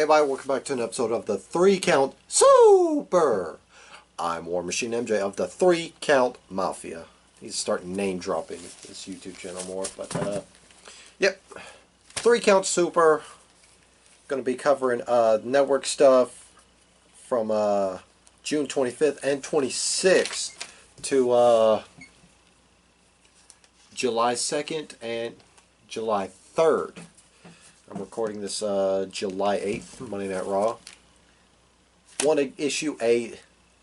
Hey everybody, welcome back to an episode of the 3 Count Super. I'm War Machine MJ of the 3 Count Mafia. He's starting name dropping this YouTube channel more, but yep. 3 Count Super. Going to be covering network stuff from June 25th and 26th to July 2nd and July 3rd. I'm recording this July 8th, Monday Night Raw. Want to issue a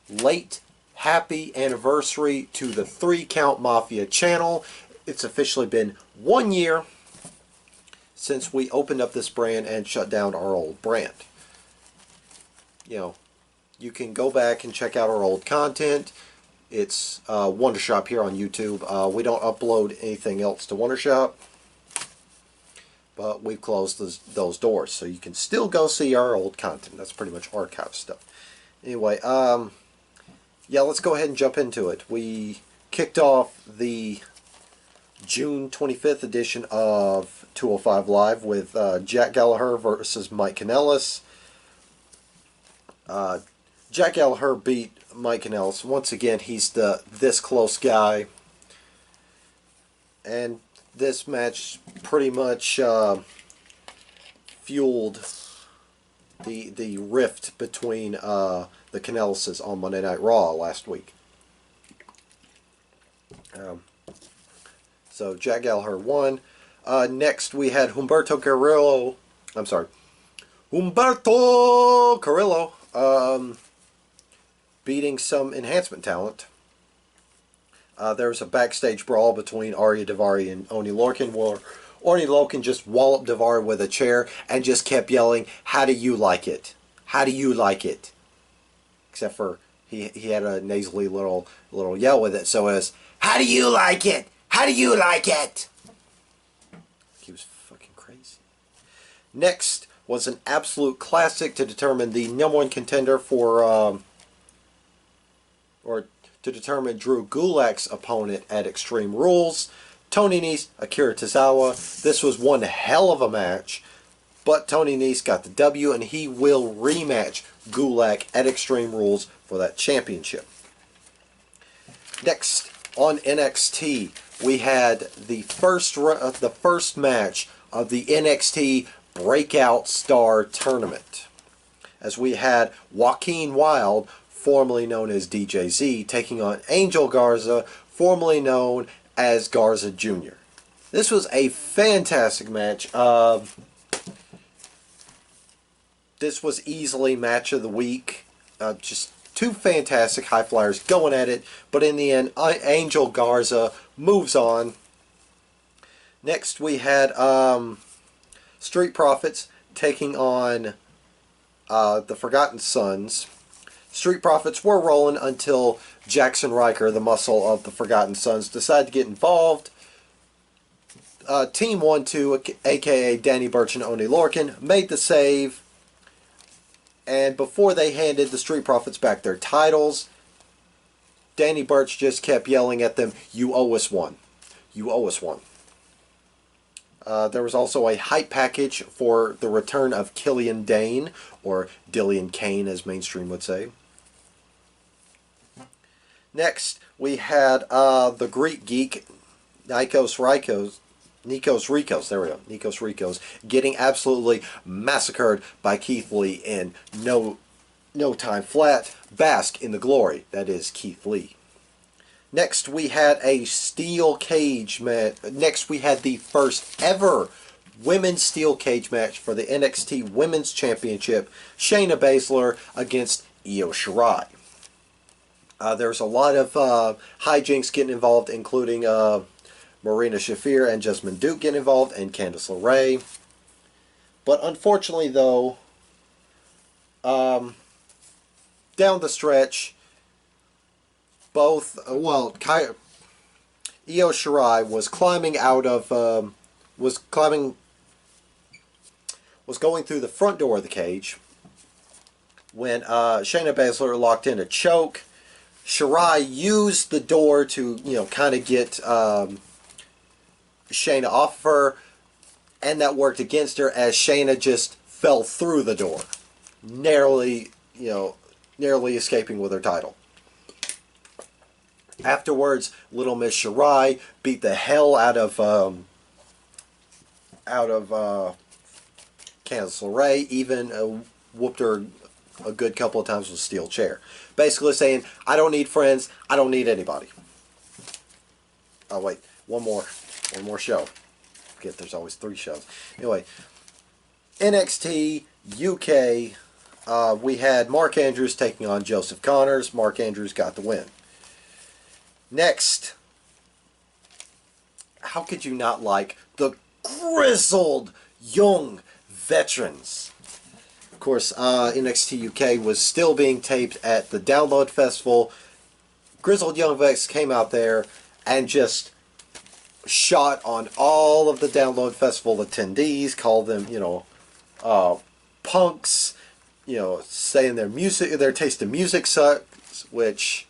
late happy anniversary to the 3 Count Mafia channel. It's officially been 1 year since we opened up this brand and shut down our old brand. You know, you can go back and check out our old content. It's Wondershop here on YouTube. We don't upload anything else to Wondershop, but we've closed those doors, so you can still go see our old content. That's pretty much archive stuff. Anyway, yeah, let's go ahead and jump into it. We kicked off the June 25th edition of 205 Live with Jack Gallagher versus Mike Kanellis. Jack Gallagher beat Mike Kanellis. Once again, he's the this close guy. And this match pretty much fueled the rift between the Kanellises on Monday Night Raw last week. So Jack Gallagher won. Next we had Humberto Carrillo beating some enhancement talent. There was a backstage brawl between Arya Daivari and Oni Lorcan, where Oni Lorcan just walloped Daivari with a chair and just kept yelling, "How do you like it? How do you like it?" Except for he had a nasally little yell with it, so it was, "How do you like it? How do you like it?" He was fucking crazy. Next was an absolute classic to determine the #1 contender for to determine Drew Gulak's opponent at Extreme Rules. Tony Nese, Akira Tozawa. This was one hell of a match, but Tony Nese got the W, and he will rematch Gulak at Extreme Rules for that championship. Next, on NXT, we had the first match of the NXT Breakout Star Tournament, as we had Joaquin Wilde, formerly known as DJZ, taking on Angel Garza, formerly known as Garza Jr. This was a fantastic match. This was easily match of the week. Just two fantastic high flyers going at it, but in the end, Angel Garza moves on. Next, we had Street Profits taking on the Forgotten Sons. Street Profits were rolling until Jackson Riker, the muscle of the Forgotten Sons, decided to get involved. Team 1-2, aka Danny Burch and Oni Lorcan, made the save. And before they handed the Street Profits back their titles, Danny Burch just kept yelling at them, "You owe us one. You owe us one." There was also a hype package for the return of Killian Dane, or Dillian Kane as mainstream would say. Next, we had the Greek Geek, Nikos Ricos, getting absolutely massacred by Keith Lee in no time flat. Bask in the glory, that is Keith Lee. Next, we had a steel cage match. Next, we had the first ever women's steel cage match for the NXT Women's Championship. Shayna Baszler against Io Shirai. There's a lot of hijinks getting involved, including Marina Shafir and Jasmine Duke getting involved, and Candice LeRae. But unfortunately, though, down the stretch, Io Shirai was climbing out of, was going through the front door of the cage when Shayna Baszler locked in a choke. Shirai used the door to, kind of get Shayna off of her, and that worked against her as Shayna just fell through the door, narrowly, narrowly escaping with her title. Afterwards, Little Miss Shirai beat the hell out of Candice LeRae, even whooped her a good couple of times with a steel chair. Basically saying, I don't need friends, I don't need anybody. Oh wait, one more show. Forget there's always 3 shows. Anyway, NXT UK, we had Mark Andrews taking on Joseph Connors. Mark Andrews got the win. Next, how could you not like the grizzled young veterans? Of course, NXT UK was still being taped at the Download Festival. Grizzled Young Vets came out there and just shot on all of the Download Festival attendees, called them, punks, saying their taste in music sucks, which,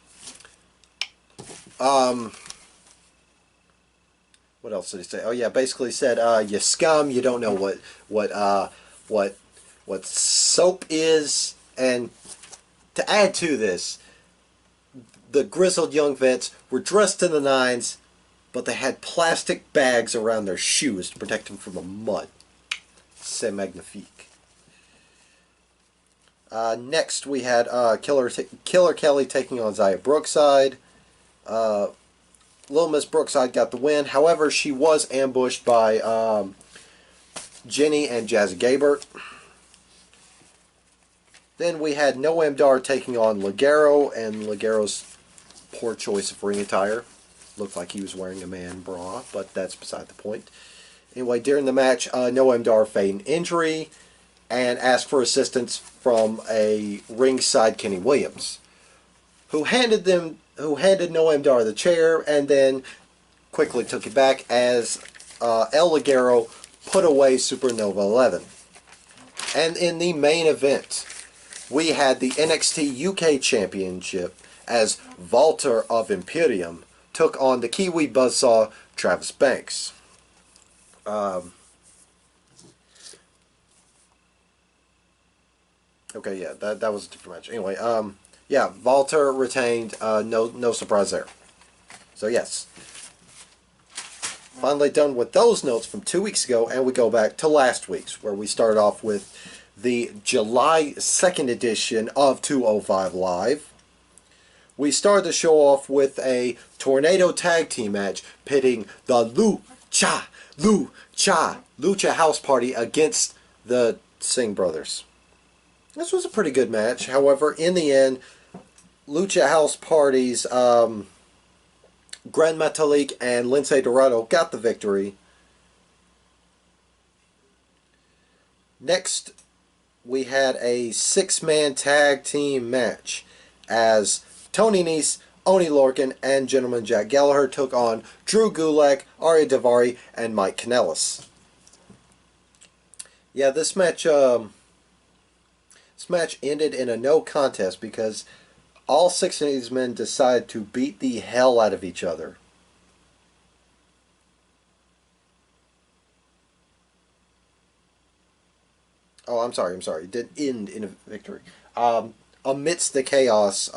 what else did he say? Oh yeah, basically said, you scum, you don't know what soap is. And to add to this, the Grizzled Young Vets were dressed in the nines, but they had plastic bags around their shoes to protect them from the mud. C'est magnifique. Next we had Killer Kelly taking on Zaya Brookside. Little Miss Brookside got the win. However, she was ambushed by Jenny and Jazzy Gabert. Then we had Noam Dar taking on Ligero, and Ligero's poor choice of ring attire. Looked like he was wearing a man bra, but that's beside the point. Anyway, during the match, Noam Dar feigned injury and asked for assistance from a ringside Kenny Williams, who handed Noam Dar the chair and then quickly took it back as El Ligero put away Supernova 11. And in the main event, we had the NXT UK Championship as Walter of Imperium took on the Kiwi Buzzsaw Travis Banks. Okay, yeah, that was a different match. Anyway, yeah, Walter retained. No surprise there. So yes, finally done with those notes from 2 weeks ago, and we go back to last week's, where we started off with the July 2nd edition of 205 Live. We started the show off with a Tornado Tag Team match pitting the Lucha House Party against the Singh Brothers. This was a pretty good match. However, in the end, Lucha House Party's Gran Metalik and Lince Dorado got the victory. Next, we had a 6-man tag team match as Tony Nese, Oni Lorcan, and Gentleman Jack Gallagher took on Drew Gulak, Arya Daivari, and Mike Kanellis. Yeah, this match ended in a no contest because all 6 of these men decided to beat the hell out of each other. Oh, I'm sorry. It did end in a victory. Amidst the chaos,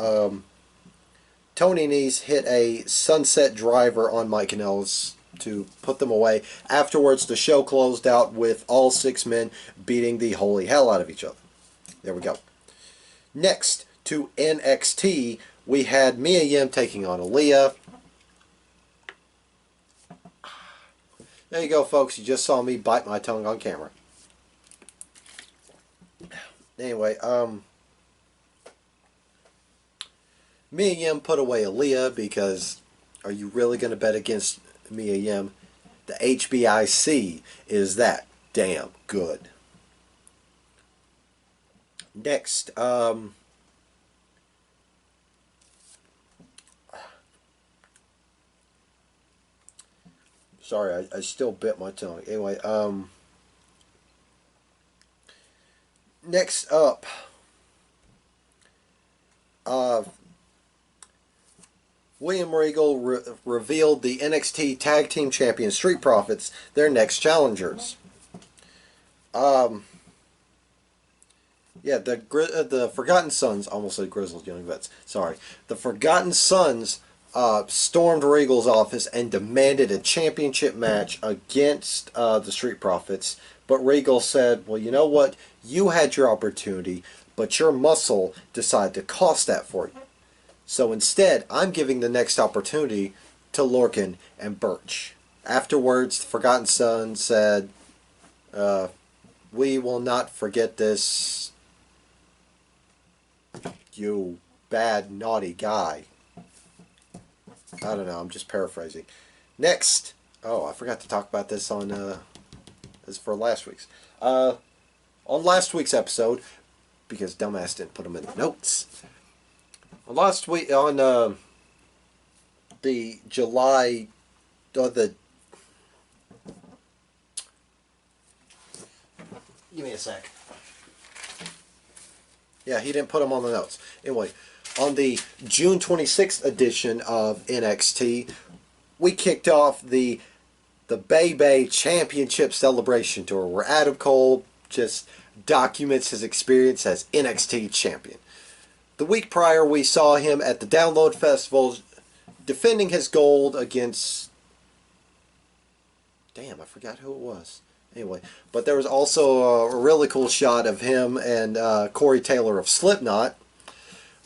Tony Nese hit a sunset driver on Mike Kanellis to put them away. Afterwards, the show closed out with all 6 men beating the holy hell out of each other. There we go. Next, to NXT, we had Mia Yim taking on Aaliyah. There you go, folks. You just saw me bite my tongue on camera. Anyway, Mia Yim put away Aaliyah because are you really going to bet against Mia Yim? The HBIC is that damn good. Next, sorry, I still bit my tongue. Anyway, next up, William Regal revealed the NXT Tag Team Champion Street Profits, their next challengers. Yeah, the Forgotten Sons, almost said Grizzled Young Vets. Sorry, the Forgotten Sons stormed Regal's office and demanded a championship match against the Street Profits. But Regal said, "Well, you know what? You had your opportunity, but your muscle decided to cost that for you. So instead, I'm giving the next opportunity to Lorcan and Birch." Afterwards, the Forgotten Sons said, "We will not forget this, you bad, naughty guy." I don't know, I'm just paraphrasing. Next, oh, I forgot to talk about this on, as for last week's. On last week's episode, because dumbass didn't put them in the notes. Last week, on the July, the... Give me a sec. Yeah, he didn't put them on the notes. Anyway, on the June 26th edition of NXT, we kicked off the Bay Bay Championship Celebration Tour, where Adam Cole just documents his experience as NXT Champion. The week prior, we saw him at the Download Festival defending his gold against... Damn, I forgot who it was. Anyway, but there was also a really cool shot of him and Corey Taylor of Slipknot,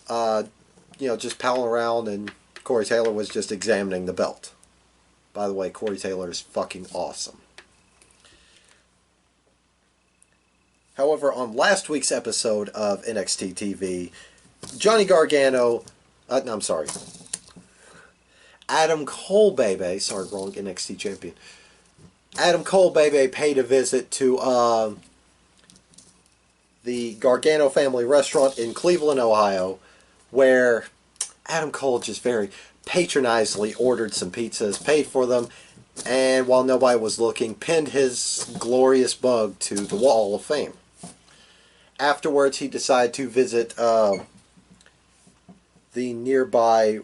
just palling around, and Corey Taylor was just examining the belt. By the way, Corey Taylor is fucking awesome. However, on last week's episode of NXT TV, Johnny Gargano, no, I'm sorry, Adam Cole, baby, sorry, wrong NXT champion. Adam Cole, baby, paid a visit to the Gargano family restaurant in Cleveland, Ohio, where Adam Cole just very patronizingly ordered some pizzas, paid for them, and while nobody was looking, pinned his glorious mug to the Wall of Fame. Afterwards, he decided to visit the nearby...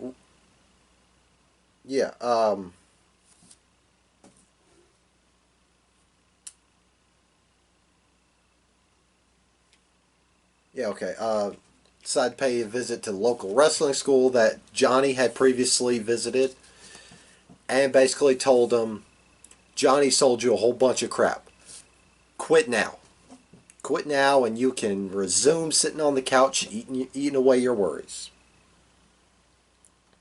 Yeah, decided to pay a visit to the local wrestling school that Johnny had previously visited, and basically told him, "Johnny sold you a whole bunch of crap. Quit now. Quit now, and you can resume sitting on the couch eating away your worries."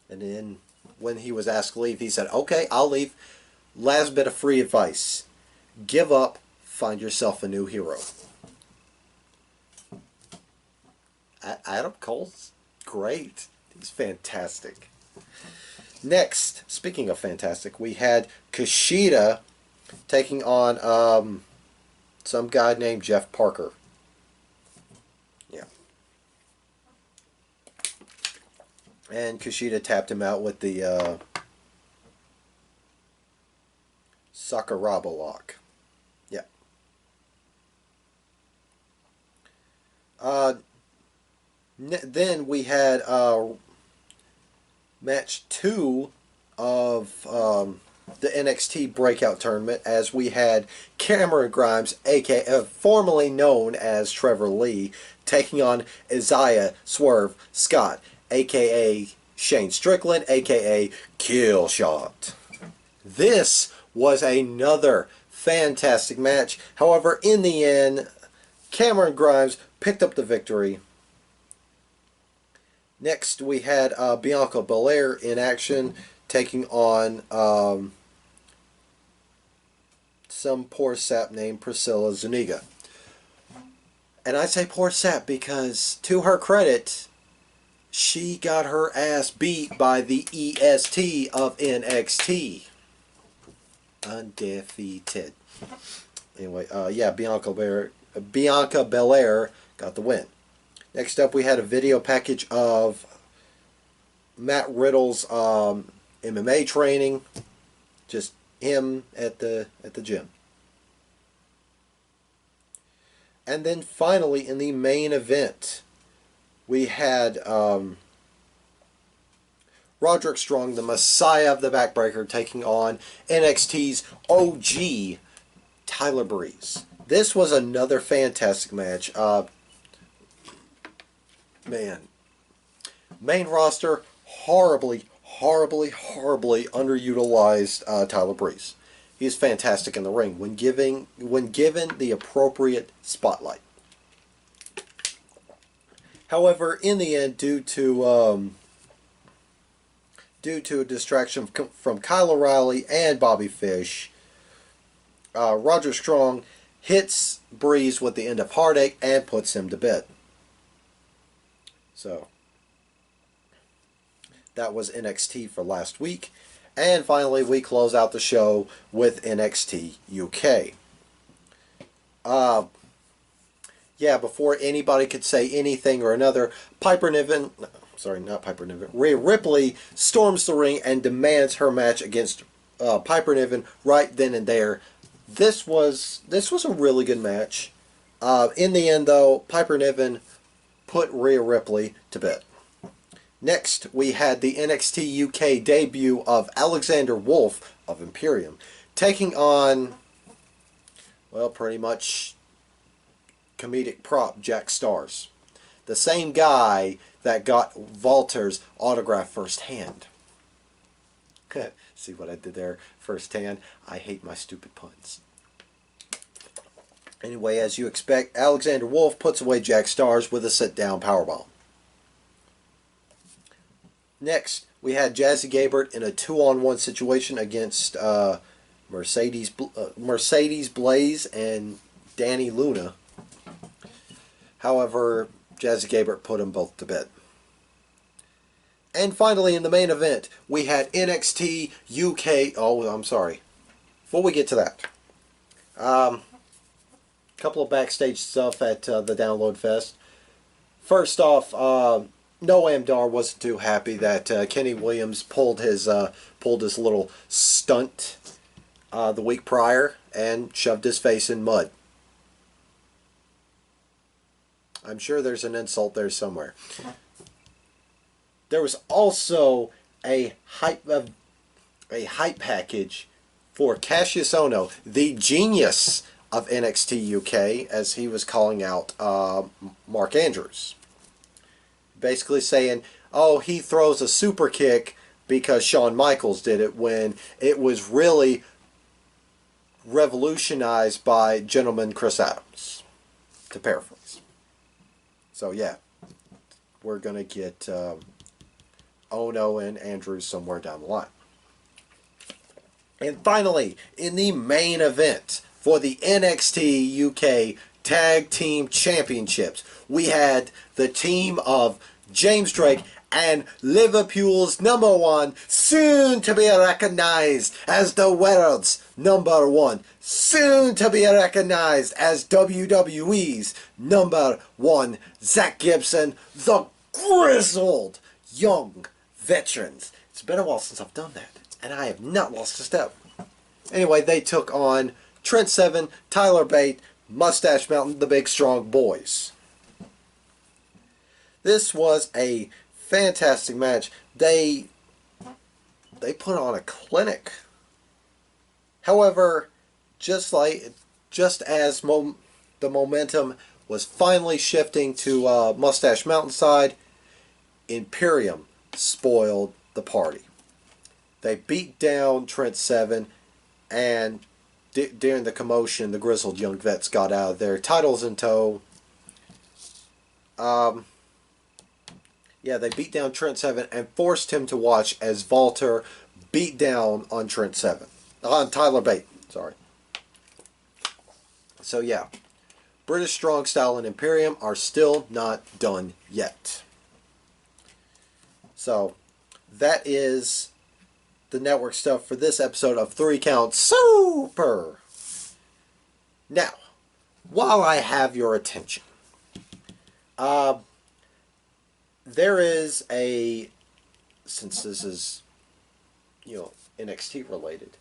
And then, when he was asked to leave, he said, "Okay, I'll leave. Last bit of free advice. Give up. Find yourself a new hero." Adam Cole's great. He's fantastic. Next, speaking of fantastic, we had Kushida taking on some guy named Jeff Parker. Yeah. And Kushida tapped him out with the Sakuraba lock. Yeah. Then we had match 2 of the NXT Breakout Tournament, as we had Cameron Grimes, formerly known as Trevor Lee, taking on Isaiah Swerve Scott, a.k.a. Shane Strickland, a.k.a. Killshot. This was another fantastic match. However, in the end, Cameron Grimes picked up the victory. Next, we had Bianca Belair in action, taking on some poor sap named Priscilla Zuniga. And I say poor sap because, to her credit, she got her ass beat by the EST of NXT. Undefeated. Anyway, Bianca Belair got the win. Next up, we had a video package of Matt Riddle's MMA training, just him at the gym. And then finally, in the main event, we had Roderick Strong, the Messiah of the Backbreaker, taking on NXT's OG, Tyler Breeze. This was another fantastic match. Man, main roster, horribly, horribly, horribly underutilized Tyler Breeze. He is fantastic in the ring when given the appropriate spotlight. However, in the end, due to a distraction from Kyle O'Reilly and Bobby Fish, Roger Strong hits Breeze with the end of Heartache and puts him to bed. So, that was NXT for last week. And finally, we close out the show with NXT UK. Yeah, before anybody could say anything or another, Rhea Ripley storms the ring and demands her match against Piper Niven right then and there. This was a really good match. In the end, though, Piper Niven put Rhea Ripley to bed. Next, we had the NXT UK debut of Alexander Wolf of Imperium, taking on, well, pretty much comedic prop Jack Stars. The same guy that got Walter's autograph firsthand. See what I did there? Firsthand. I hate my stupid puns. Anyway, as you expect, Alexander Wolf puts away Jack Stars with a sit-down powerbomb. Next, we had Jazzy Gabert in a 2-on-1 situation against Mercedes Blaze and Danny Luna. However, Jazzy Gabert put them both to bed. And finally, in the main event, we had NXT UK. Oh, I'm sorry. Before we get to that, couple of backstage stuff at the Download Fest. First off, Noam Dar wasn't too happy that Kenny Williams pulled his little stunt the week prior and shoved his face in mud. I'm sure there's an insult there somewhere. There was also a hype package for Cassius Ohno, the genius of NXT UK, as he was calling out Mark Andrews. Basically saying, oh, he throws a super kick because Shawn Michaels did it, when it was really revolutionized by Gentleman Chris Adams, to paraphrase. So yeah, we're going to get Ohno and Andrews somewhere down the line. And finally, in the main event for the NXT UK Tag Team Championships, we had the team of James Drake and Liverpool's #1, soon to be recognized as the world's #1, soon to be recognized as WWE's #1, Zach Gibson, the grizzled young veterans. It's been a while since I've done that, and I have not lost a step. Anyway, they took on Trent Seven, Tyler Bate, Mustache Mountain, the Big Strong Boys. This was a fantastic match. They put on a clinic. However, just as the momentum was finally shifting to Mustache Mountain side, Imperium spoiled the party. They beat down Trent Seven, and during the commotion, the grizzled young vets got out of there, titles in tow. Yeah, they beat down Trent Seven and forced him to watch as Walter beat down on Tyler Bate. Sorry. So yeah, British Strong Style and Imperium are still not done yet. So that is the network stuff for this episode of 3 Count Super. Now, while I have your attention, there is since this is, NXT related,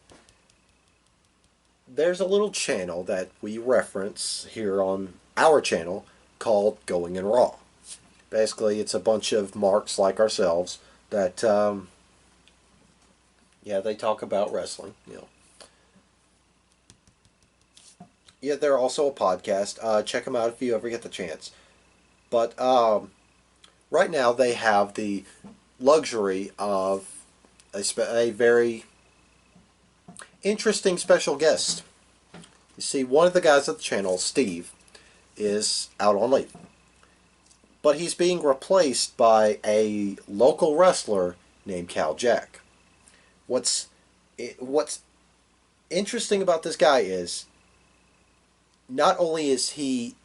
there's a little channel that we reference here on our channel called Going in Raw. Basically, it's a bunch of marks like ourselves that, they talk about wrestling, Yeah, they're also a podcast. Check them out if you ever get the chance. But, right now they have the luxury of a very interesting special guest. You see, one of the guys at the channel, Steve, is out on leave. But he's being replaced by a local wrestler named Kal Jak. What's interesting about this guy is not only is he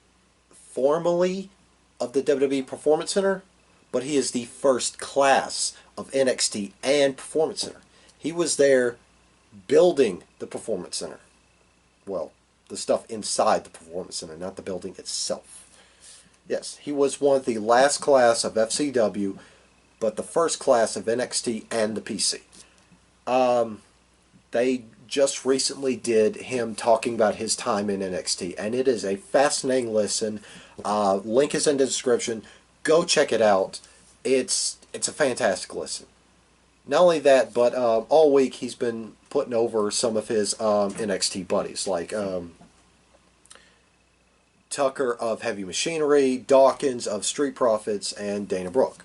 formally of the WWE Performance Center, but he is the first class of NXT and Performance Center. He was there building the Performance Center. Well, the stuff inside the Performance Center, not the building itself. Yes, he was one of the last class of FCW, but the first class of NXT and the PC. They just recently did him talking about his time in NXT, and it is a fascinating listen. Link is in the description. Go check it out. It's a fantastic listen. Not only that, but all week he's been putting over some of his NXT buddies, like Tucker of Heavy Machinery, Dawkins of Street Profits, and Dana Brooke.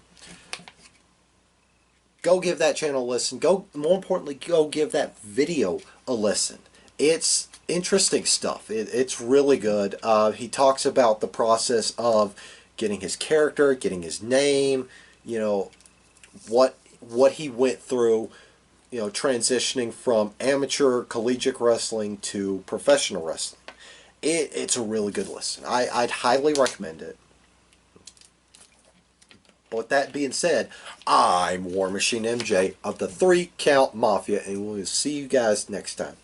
Go give that channel a listen. More importantly, go give that video a listen. It's interesting stuff. It's really good. He talks about the process of getting his character, getting his name, what he went through, transitioning from amateur collegiate wrestling to professional wrestling. It's a really good listen. I'd highly recommend it. But with that being said, I'm War Machine MJ of the 3 Count Mafia, and we'll see you guys next time.